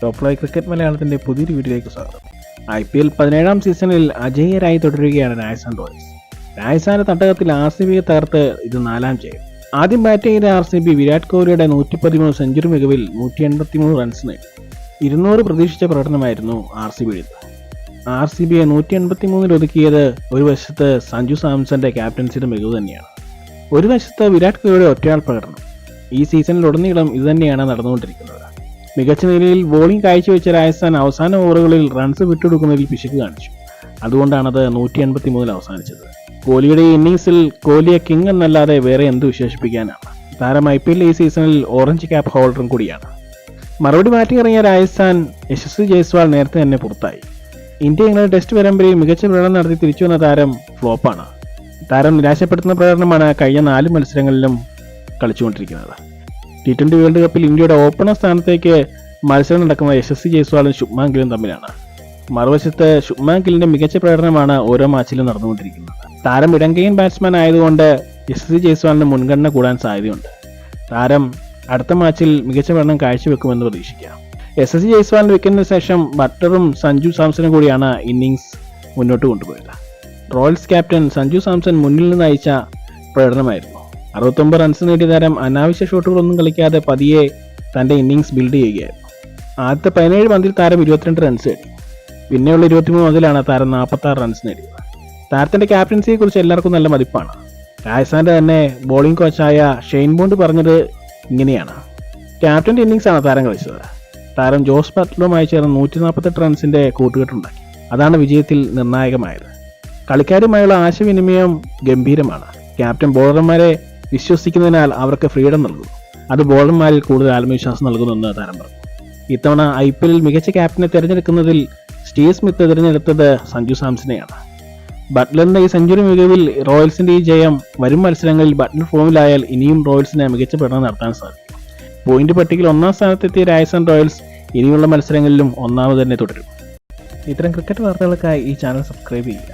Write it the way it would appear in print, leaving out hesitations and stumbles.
Top fly cricket മലയാളത്തിൻ്റെ പുതിയൊരു വീഡിയോയിലേക്ക് സ്വാഗതം. IPL 17ാം സീസണിൽ അജയ്യരായി തുടരുകയാണ് രാജസ്ഥാൻ റോയൽസ്. രാജസ്ഥാന്റെ തട്ടകത്തിൽ RCB തകർത്ത് ഇത് 4ാം ജയം. ആദ്യം ബാറ്റ് ചെയ്ത RCB വിരാട് കോഹ്ലിയുടെ 113 സെഞ്ചുറി മികവിൽ 183 റൺസ് നേടി. 200 പ്രതീക്ഷിച്ച പ്രകടനമായിരുന്നു RCBയുടേത്. RCBയെ 183 ഒതുക്കിയത് ഒരു വശത്ത് സഞ്ജു സാംസന്റെ ക്യാപ്റ്റൻസിയുടെ മികവ് തന്നെയാണ്. ഒരു വശത്ത് വിരാട് കോഹ്ലിയുടെ ഒറ്റയാൾ പ്രകടനം. ഈ സീസണിലുടനീളം ഇതുതന്നെയാണ് നടന്നുകൊണ്ടിരിക്കുന്നത്. മികച്ച നിലയിൽ ബോളിംഗ് കാഴ്ചവെച്ച രാജസ്ഥാൻ അവസാന ഓവറുകളിൽ റൺസ് വിട്ടുകൊടുക്കുന്നതിൽ പിശുക്ക് കാണിച്ചു. അതുകൊണ്ടാണത് 183 അവസാനിച്ചത്. കോഹ്ലിയുടെ ഇന്നിംഗ്സിൽ കോഹ്ലിയെ കിങ് എന്നല്ലാതെ വേറെ എന്ത് വിശേഷിപ്പിക്കാനാണ്? താരം IPL ഈ സീസണിൽ ഓറഞ്ച് ക്യാപ്പ് ഹോൾഡറും കൂടിയാണ്. മറുപടി ബാറ്റിംഗ് ഇറങ്ങിയ രാജസ്ഥാൻ യശസ്വി ജയ്സ്വാൾ നേരത്തെ തന്നെ പുറത്തായി. ഇന്ത്യ ഇംഗ്ലണ്ട് ടെസ്റ്റ് പരമ്പരയിൽ മികച്ച പ്രകടനം നടത്തി തിരിച്ചു വന്ന താരം ഫ്ലോപ്പാണ്. താരം നിരാശപ്പെടുത്തുന്ന പ്രകടനമാണ് കഴിഞ്ഞ 4 മത്സരങ്ങളിലും കളിച്ചുകൊണ്ടിരിക്കുന്നത്. T20 വേൾഡ് കപ്പിൽ ഇന്ത്യയുടെ ഓപ്പണർ സ്ഥാനത്തേക്ക് മത്സരം നടക്കുന്ന യശസ്വി ജയ്സ്വാളും ശുഭ്മാൻ ഗില്ലും തമ്മിലാണ്. മറുവശത്ത് ശുഭ്മാൻ ഗില്ലിന്റെ മികച്ച പ്രകടനമാണ് ഓരോ മാച്ചിലും നടന്നുകൊണ്ടിരിക്കുന്നത്. താരം ഇടങ്കൈയൻ ബാറ്റ്സ്മാൻ ആയതുകൊണ്ട് യശസ്വി ജയ്സ്വാളിന് മുൻഗണന കൂടാൻ സാധ്യതയുണ്ട്. താരം അടുത്ത മാച്ചിൽ മികച്ച പ്രകടനം കാഴ്ചവെക്കുമെന്ന് പ്രതീക്ഷിക്കാം. യശസ്വി ജയ്സ്വാളിന്റെ വിക്കറ്റിന് ശേഷം ബട്ട്ലറും സഞ്ജു സാംസണും കൂടിയാണ് ഇന്നിംഗ്സ് മുന്നോട്ട് കൊണ്ടുപോയത്. റോയൽസ് ക്യാപ്റ്റൻ സഞ്ജു സാംസൺ മുന്നിൽ നിന്ന് നയിച്ച പ്രകടനമായിരുന്നു. 69 റൺസ് നേടിയ താരം അനാവശ്യ ഷോട്ടുകളൊന്നും കളിക്കാതെ പതിയെ തന്റെ ഇന്നിംഗ്സ് ബിൽഡ് ചെയ്യുകയായിരുന്നു. ആദ്യത്തെ 17 പന്തിൽ താരം 22 റൺസ് നേടി. പിന്നെയുള്ള 23 പന്തിലാണ് താരം 46 റൺസ് നേടിയത്. താരത്തിന്റെ ക്യാപ്റ്റൻസിയെ കുറിച്ച് എല്ലാവർക്കും നല്ല മതിപ്പാണ്. രാജസ്ഥാന്റെ തന്നെ ബോളിംഗ് കോച്ചായ ഷെയ്ൻ ബോണ്ട് പറഞ്ഞത് ഇങ്ങനെയാണ്: ക്യാപ്റ്റന്റെ ഇന്നിംഗ്സാണ് താരം കളിച്ചത്. താരം ജോസ് ബട്ട്ലറുമായി ചേർന്ന് 148 റൺസിന്റെ കൂട്ടുകെട്ടുണ്ടാക്കി. അതാണ് വിജയത്തിൽ നിർണായകമായത്. കളിക്കാരുമായുള്ള ആശയവിനിമയം ഗംഭീരമാണ്. ക്യാപ്റ്റൻ ബോളർമാരെ വിശ്വസിക്കുന്നതിനാൽ അവർക്ക് ഫ്രീഡം നൽകുന്നു. അത് ബോളർമാരിൽ കൂടുതൽ ആത്മവിശ്വാസം നൽകുന്നുവെന്ന് താരം പറഞ്ഞു. ഇത്തവണ IPLൽ മികച്ച ക്യാപ്റ്റനെ തിരഞ്ഞെടുക്കുന്നതിൽ സ്റ്റീവ് സ്മിത്ത് തിരഞ്ഞെടുത്തത് സഞ്ജു സാംസണെയാണ്. ബട്ട്ലറിന്റെ ഈ സെഞ്ചുറി മികവിൽ റോയൽസിന്റെ ഈ ജയം വരും മത്സരങ്ങളിൽ ബട്ട്ലർ ഫോമിലായാൽ ഇനിയും റോയൽസിന് മികച്ച പ്രകടനം നടത്താൻ സാധിക്കും. പോയിന്റ് പട്ടികയിൽ 1ാം സ്ഥാനത്തെത്തിയ രാജസ്ഥാൻ റോയൽസ് ഇനിയുള്ള മത്സരങ്ങളിലും 1ാമത് തന്നെ തുടരും. ഇത്തരം ക്രിക്കറ്റ് വാർത്തകൾക്കായി ഈ ചാനൽ സബ്സ്ക്രൈബ് ചെയ്യുക.